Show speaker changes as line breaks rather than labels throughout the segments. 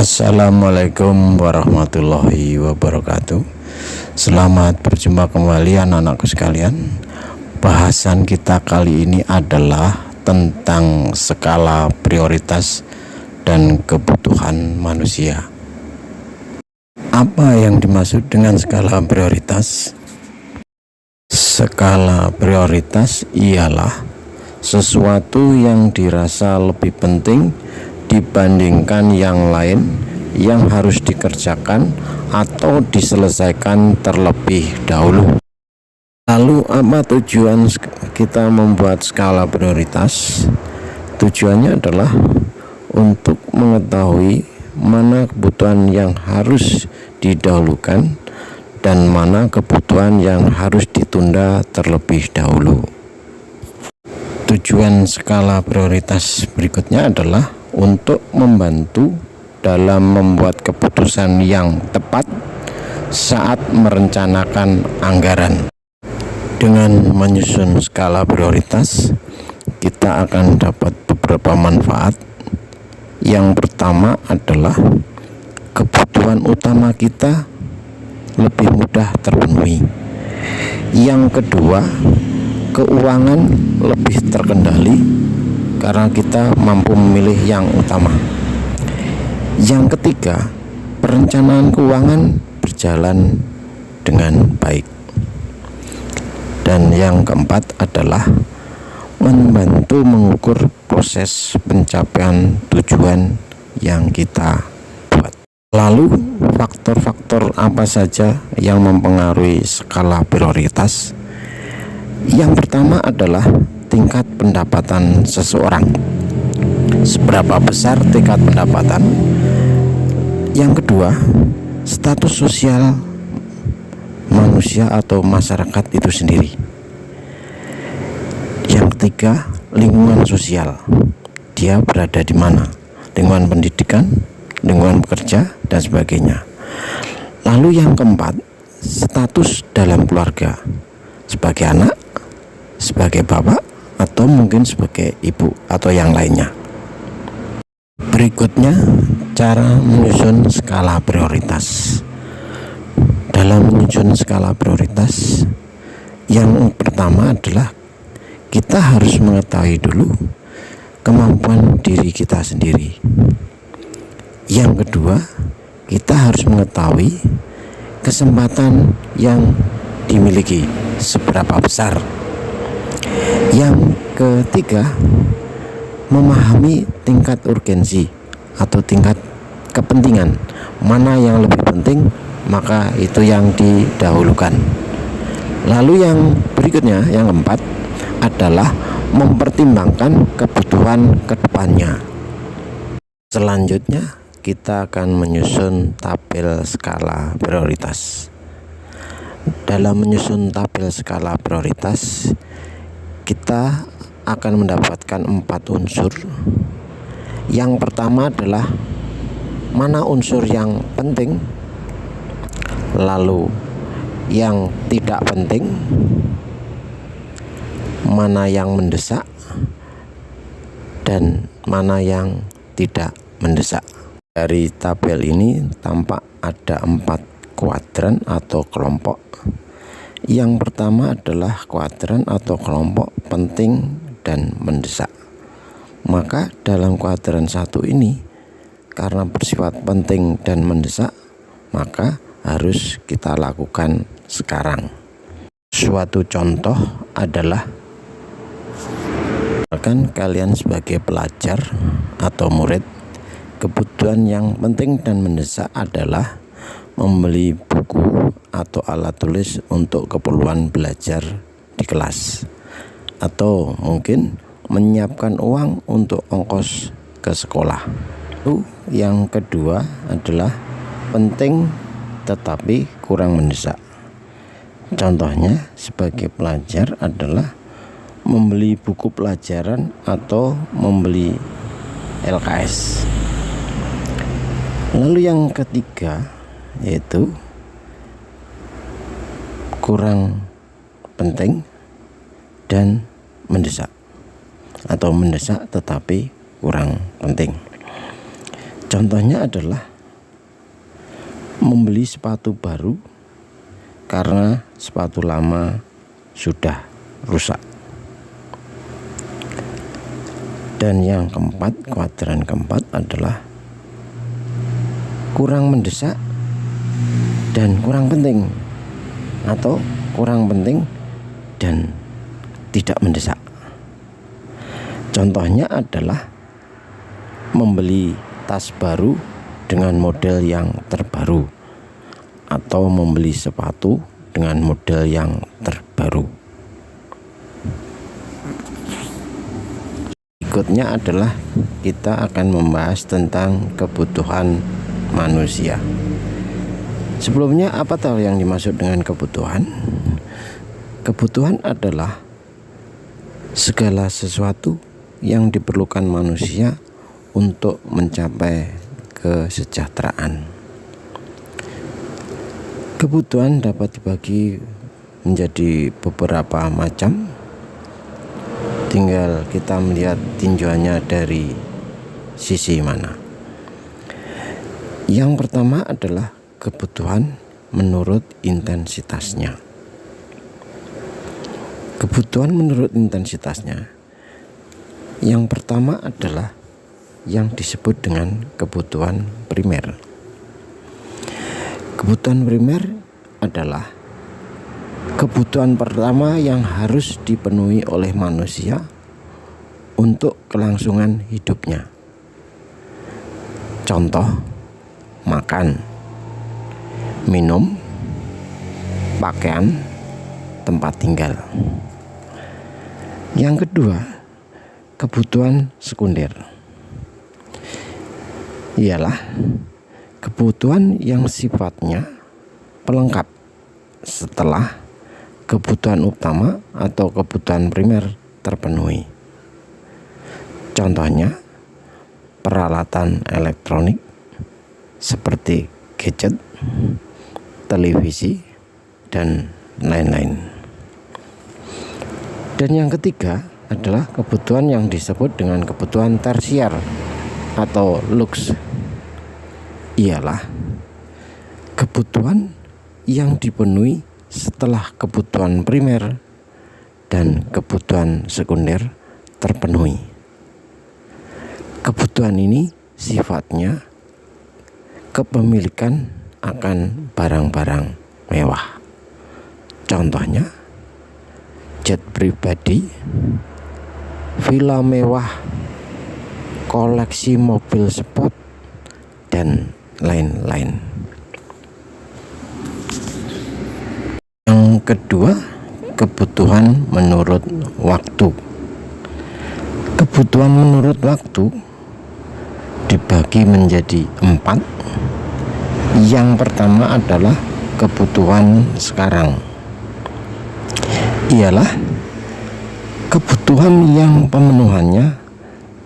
Assalamualaikum warahmatullahi wabarakatuh. Selamat berjumpa kembali anak-anakku sekalian. Bahasan kita kali ini adalah tentang skala prioritas dan kebutuhan manusia. Apa yang dimaksud dengan skala prioritas? Skala prioritas ialah sesuatu yang dirasa lebih penting dibandingkan yang lain yang harus dikerjakan atau diselesaikan terlebih dahulu. Lalu apa tujuan kita membuat skala prioritas? Tujuannya adalah untuk mengetahui mana kebutuhan yang harus didahulukan dan mana kebutuhan yang harus ditunda terlebih dahulu. Tujuan skala prioritas berikutnya adalah untuk membantu dalam membuat keputusan yang tepat saat merencanakan anggaran. Dengan menyusun skala prioritas, kita akan dapat beberapa manfaat. Yang pertama adalah kebutuhan utama kita lebih mudah terpenuhi. Yang kedua, keuangan lebih terkendali karena kita mampu memilih yang utama. Yang ketiga, perencanaan keuangan berjalan dengan baik. Dan yang keempat adalah membantu mengukur proses pencapaian tujuan yang kita buat. Lalu, faktor-faktor apa saja yang mempengaruhi skala prioritas? Yang pertama adalah tingkat pendapatan seseorang. Seberapa besar tingkat pendapatan? Yang kedua, status sosial manusia atau masyarakat itu sendiri. Yang ketiga, lingkungan sosial. Dia berada di mana? Lingkungan pendidikan, lingkungan bekerja, dan sebagainya. Lalu yang keempat, status dalam keluarga. Sebagai anak, sebagai bapak, atau mungkin sebagai ibu atau yang lainnya. Berikutnya, cara menyusun skala prioritas. Dalam menyusun skala prioritas, yang pertama adalah kita harus mengetahui dulu kemampuan diri kita sendiri. Yang kedua, kita harus mengetahui kesempatan yang dimiliki seberapa besar. Yang ketiga, memahami tingkat urgensi atau tingkat kepentingan. Mana yang lebih penting, maka itu yang didahulukan. Lalu yang berikutnya, yang keempat, adalah mempertimbangkan kebutuhan kedepannya. Selanjutnya, kita akan menyusun tabel skala prioritas. Dalam menyusun tabel skala prioritas, kita akan mendapatkan 4 unsur. Yang pertama adalah mana unsur yang penting, lalu yang tidak penting, mana yang mendesak, dan mana yang tidak mendesak. Dari tabel ini tampak ada 4 kuadran atau kelompok. Yang pertama adalah kuadran atau kelompok penting dan mendesak. Maka dalam kuadran 1 ini, karena bersifat penting dan mendesak, maka harus kita lakukan sekarang. Suatu contoh adalah kalian sebagai pelajar atau murid, kebutuhan yang penting dan mendesak adalah membeli buku atau alat tulis untuk keperluan belajar di kelas, atau mungkin menyiapkan uang untuk ongkos ke sekolah. Lalu yang kedua adalah penting tetapi kurang mendesak. Contohnya sebagai pelajar adalah membeli buku pelajaran atau membeli LKS. Lalu yang ketiga yaitu kurang penting dan mendesak, atau mendesak tetapi kurang penting. Contohnya adalah membeli sepatu baru karena sepatu lama sudah rusak. Dan yang keempat, kuadran keempat adalah kurang mendesak dan kurang penting, atau kurang penting dan tidak mendesak. Contohnya adalah membeli tas baru dengan model yang terbaru, atau membeli sepatu dengan model yang terbaru. Berikutnya adalah kita akan membahas tentang kebutuhan manusia. Sebelumnya, apa tahu yang dimaksud dengan kebutuhan? Kebutuhan adalah segala sesuatu yang diperlukan manusia untuk mencapai kesejahteraan. Kebutuhan dapat dibagi menjadi beberapa macam, tinggal kita melihat tinjauannya dari sisi mana. Yang pertama adalah kebutuhan menurut intensitasnya. Kebutuhan menurut intensitasnya, yang pertama adalah yang disebut dengan kebutuhan primer. Kebutuhan primer adalah kebutuhan pertama yang harus dipenuhi oleh manusia untuk kelangsungan hidupnya. Contoh, makan, minum, pakaian, tempat tinggal. Yang kedua, kebutuhan sekunder ialah kebutuhan yang sifatnya pelengkap setelah kebutuhan utama atau kebutuhan primer terpenuhi. Contohnya, peralatan elektronik seperti gadget, televisi, dan lain-lain. Dan yang ketiga adalah kebutuhan yang disebut dengan kebutuhan tersier atau lux. Ialah kebutuhan yang dipenuhi setelah kebutuhan primer dan kebutuhan sekunder terpenuhi. Kebutuhan ini sifatnya kepemilikan akan barang-barang mewah. Contohnya, jet pribadi, villa mewah, koleksi mobil sport, dan lain-lain. Yang kedua, kebutuhan menurut waktu. Kebutuhan menurut waktu dibagi menjadi 4. Yang pertama adalah kebutuhan sekarang. Ialah kebutuhan yang pemenuhannya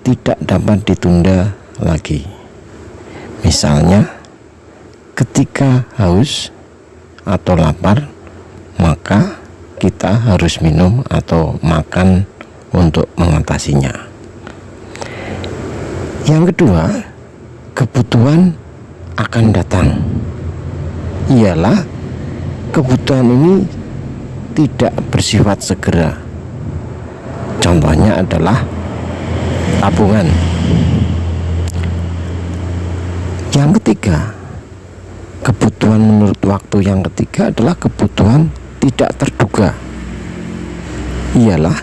tidak dapat ditunda lagi. Misalnya, ketika haus atau lapar, maka kita harus minum atau makan untuk mengatasinya. Yang kedua, kebutuhan akan datang. Ialah kebutuhan ini tidak bersifat segera. Contohnya adalah tabungan. Yang ketiga, kebutuhan menurut waktu yang ketiga adalah kebutuhan tidak terduga. Ialah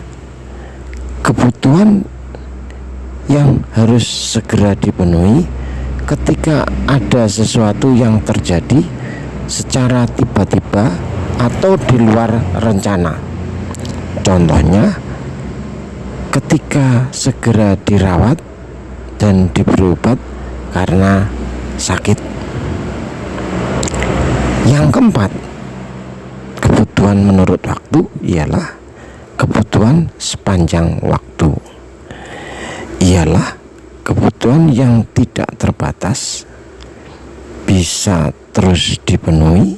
kebutuhan yang harus segera dipenuhi ketika ada sesuatu yang terjadi secara tiba-tiba atau di luar rencana. Contohnya, ketika segera dirawat dan diberi obat karena sakit. Yang keempat, kebutuhan menurut waktu ialah kebutuhan sepanjang waktu. Ialah kebutuhan yang tidak terbatas, bisa terus dipenuhi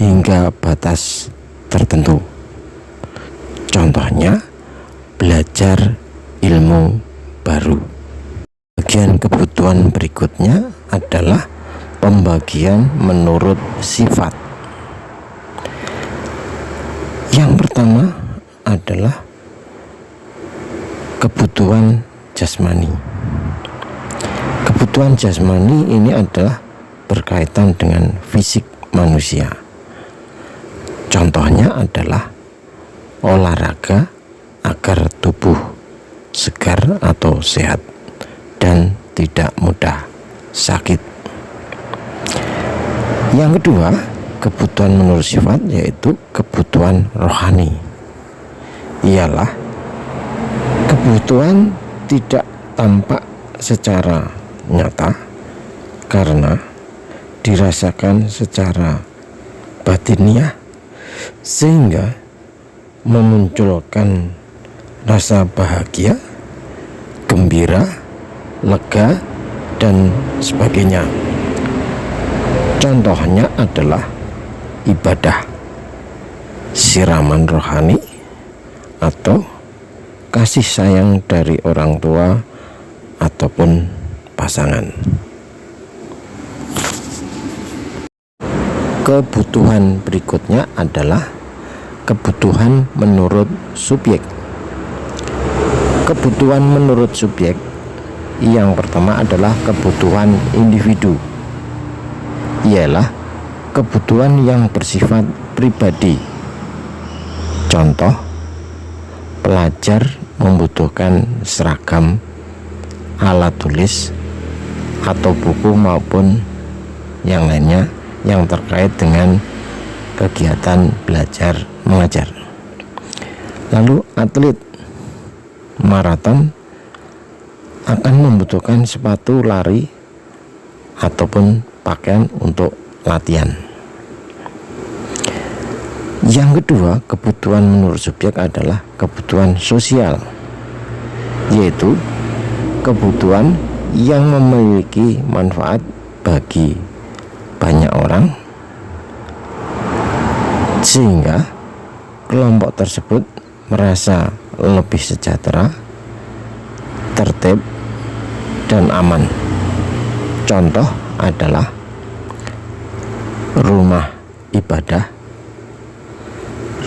hingga batas tertentu. Contohnya, belajar ilmu baru. Bagian kebutuhan berikutnya adalah pembagian menurut sifat. Yang pertama adalah kebutuhan jasmani. Kebutuhan jasmani ini adalah berkaitan dengan fisik manusia. Contohnya adalah olahraga agar tubuh segar atau sehat dan tidak mudah sakit. Yang kedua, kebutuhan menurut sifat yaitu kebutuhan rohani. Ialah kebutuhan tidak tampak secara nyata karena dirasakan secara batiniah, sehingga memunculkan rasa bahagia, gembira, lega, dan sebagainya. Contohnya adalah ibadah, siraman rohani, atau kasih sayang dari orang tua ataupun pasangan. Kebutuhan berikutnya adalah kebutuhan menurut subjek. Kebutuhan menurut subjek yang pertama adalah kebutuhan individu, ialah kebutuhan yang bersifat pribadi. Contoh, pelajar membutuhkan seragam, alat tulis, atau buku maupun yang lainnya yang terkait dengan kegiatan belajar mengajar. Lalu atlet maraton akan membutuhkan sepatu lari ataupun pakaian untuk latihan. Yang kedua, kebutuhan menurut subjek adalah kebutuhan sosial, yaitu kebutuhan yang memiliki manfaat bagi banyak orang, sehingga kelompok tersebut merasa lebih sejahtera, tertib, dan aman. Contoh adalah rumah ibadah,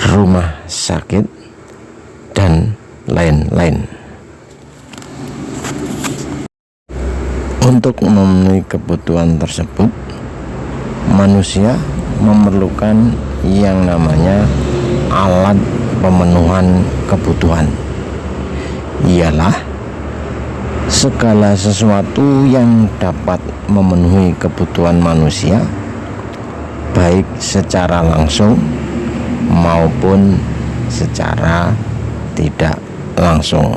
rumah sakit, dan lain-lain. Untuk memenuhi kebutuhan tersebut, manusia memerlukan yang namanya alat pemenuhan kebutuhan, ialah segala sesuatu yang dapat memenuhi kebutuhan manusia, baik secara langsung maupun secara tidak langsung.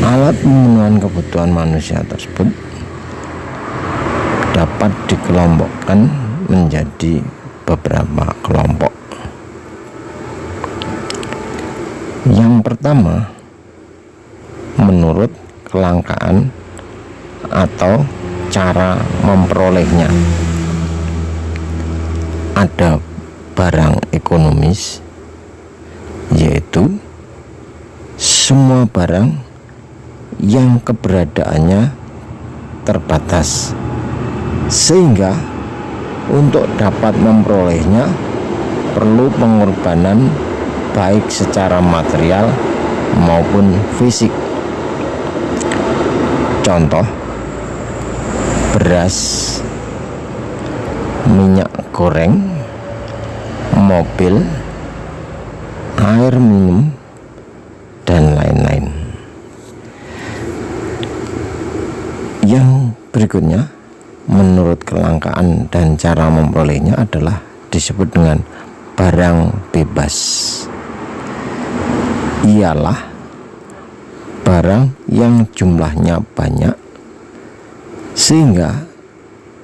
Alat pemenuhan kebutuhan manusia tersebut dapat dikelompokkan menjadi beberapa kelompok. Yang pertama, menurut kelangkaan atau cara memperolehnya. Ada barang ekonomis, yaitu semua barang yang keberadaannya terbatas, sehingga untuk dapat memperolehnya perlu pengorbanan baik secara material maupun fisik. Contoh, beras, minyak goreng, mobil, air minum, dan lain-lain. Yang berikutnya, menurut kelangkaan dan cara memperolehnya adalah disebut dengan barang bebas. Ialah barang yang jumlahnya banyak, sehingga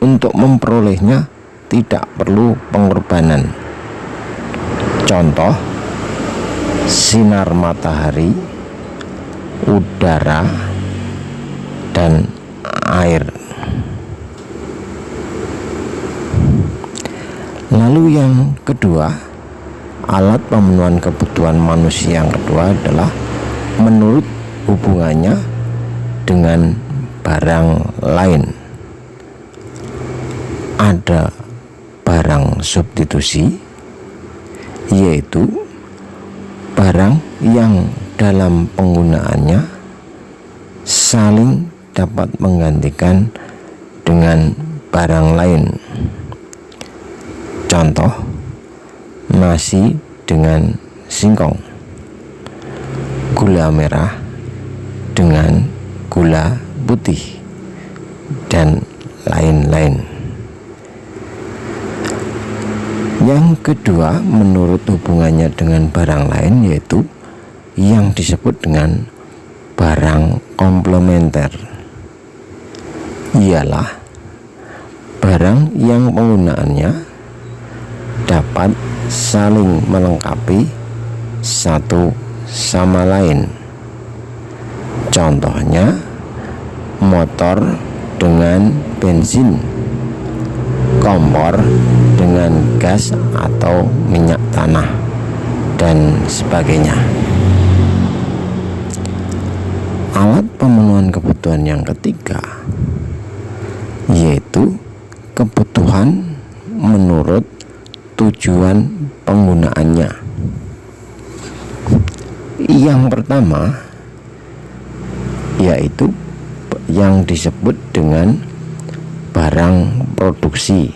untuk memperolehnya tidak perlu pengorbanan. Contoh, sinar matahari, udara, dan air. Lalu yang kedua, alat pemenuhan kebutuhan manusia yang kedua adalah menurut hubungannya dengan barang lain. Ada barang substitusi, yaitu barang yang dalam penggunaannya saling dapat menggantikan dengan barang lain. Contoh, nasi dengan singkong, gula merah dengan gula putih, dan lain-lain. Yang kedua, menurut hubungannya dengan barang lain, yaitu yang disebut dengan barang komplementer. Ialah barang yang penggunaannya dapat saling melengkapi satu sama lain. Contohnya, motor dengan bensin, kompor dengan gas atau minyak tanah, dan sebagainya. Alat pemenuhan kebutuhan yang ketiga, yaitu kebutuhan menurut tujuan penggunaannya. Yang pertama, yaitu yang disebut dengan barang produksi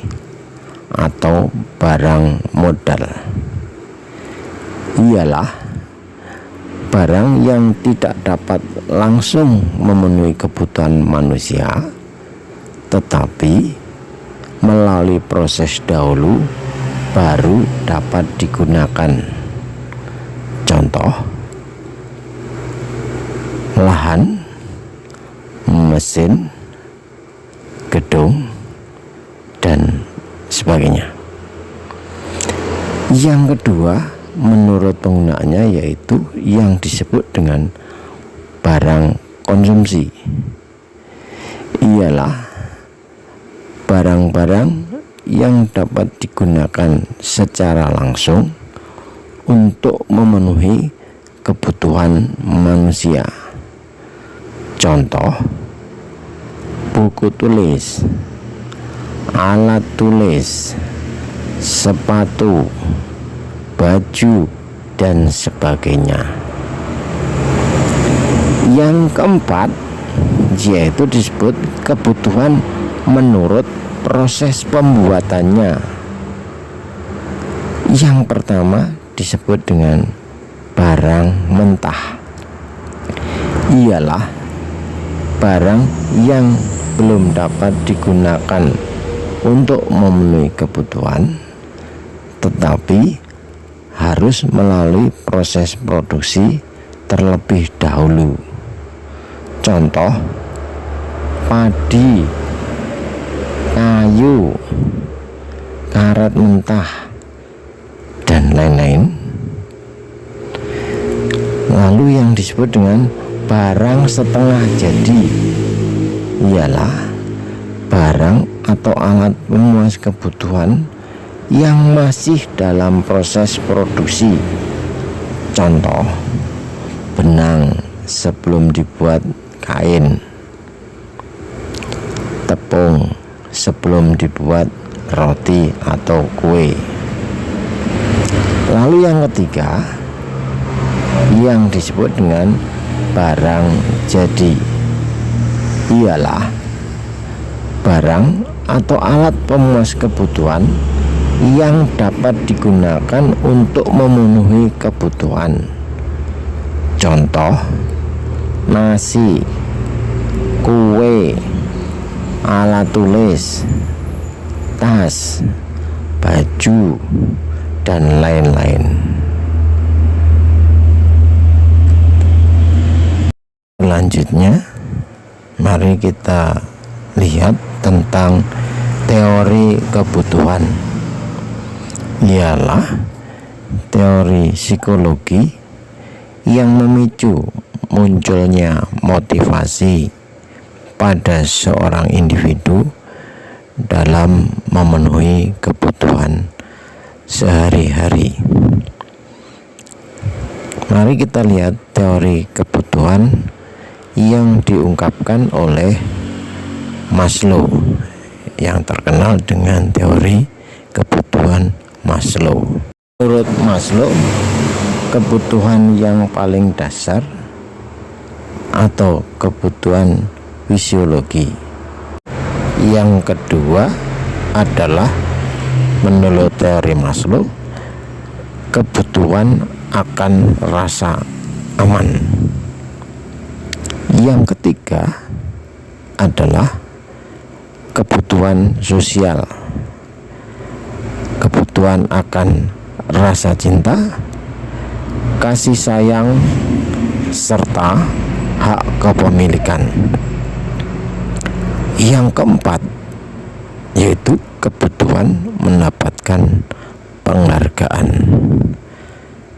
atau barang modal. Ialah barang yang tidak dapat langsung memenuhi kebutuhan manusia, tetapi melalui proses dahulu baru dapat digunakan. Contoh, lahan, mesin, gedung, dan sebagainya. Yang kedua, menurut penggunaannya, yaitu yang disebut dengan barang konsumsi. Ialah barang-barang yang dapat digunakan secara langsung untuk memenuhi kebutuhan manusia. Contoh, buku tulis, alat tulis, sepatu, baju, dan sebagainya. Yang keempat, yaitu disebut kebutuhan menurut proses pembuatannya. Yang pertama disebut dengan barang mentah. Ialah barang yang belum dapat digunakan untuk memenuhi kebutuhan, tetapi harus melalui proses produksi terlebih dahulu. Contoh, padi, kayu, karet mentah, dan lain-lain. Lalu yang disebut dengan barang setengah jadi ialah barang atau alat pemenuhan kebutuhan yang masih dalam proses produksi. Contoh, benang sebelum dibuat kain, tepung sebelum dibuat roti atau kue. Lalu yang ketiga, yang disebut dengan barang jadi, ialah barang atau alat pemuas kebutuhan yang dapat digunakan untuk memenuhi kebutuhan. Contoh, nasi, kue, alat tulis, tas, baju, dan lain-lain. Selanjutnya, mari kita lihat tentang teori kebutuhan. Ialah teori psikologi yang memicu munculnya motivasi pada seorang individu dalam memenuhi kebutuhan sehari-hari. Mari kita lihat teori kebutuhan yang diungkapkan oleh Maslow yang terkenal dengan teori kebutuhan Maslow. Menurut Maslow, kebutuhan yang paling dasar atau kebutuhan fisiologi. Yang kedua adalah menurut teori Maslow, kebutuhan akan rasa aman. Yang ketiga adalah kebutuhan sosial, kebutuhan akan rasa cinta, kasih sayang, serta hak kepemilikan. Yang keempat yaitu kebutuhan mendapatkan penghargaan.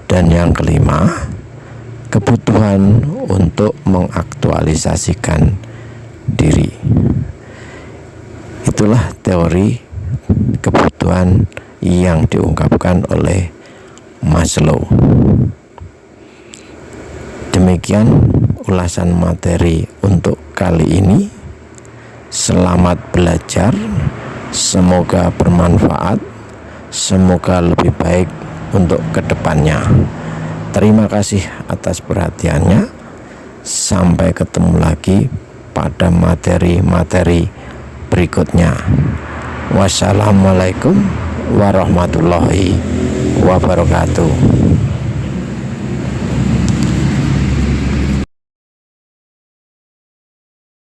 Dan yang kelima, kebutuhan untuk mengaktualisasikan diri. Itulah teori kebutuhan yang diungkapkan oleh Maslow. Demikian ulasan materi untuk kali ini. Selamat belajar, semoga bermanfaat, semoga lebih baik untuk kedepannya. Terima kasih atas perhatiannya. Sampai ketemu lagi pada materi-materi berikutnya. Wassalamualaikum warahmatullahi wabarakatuh.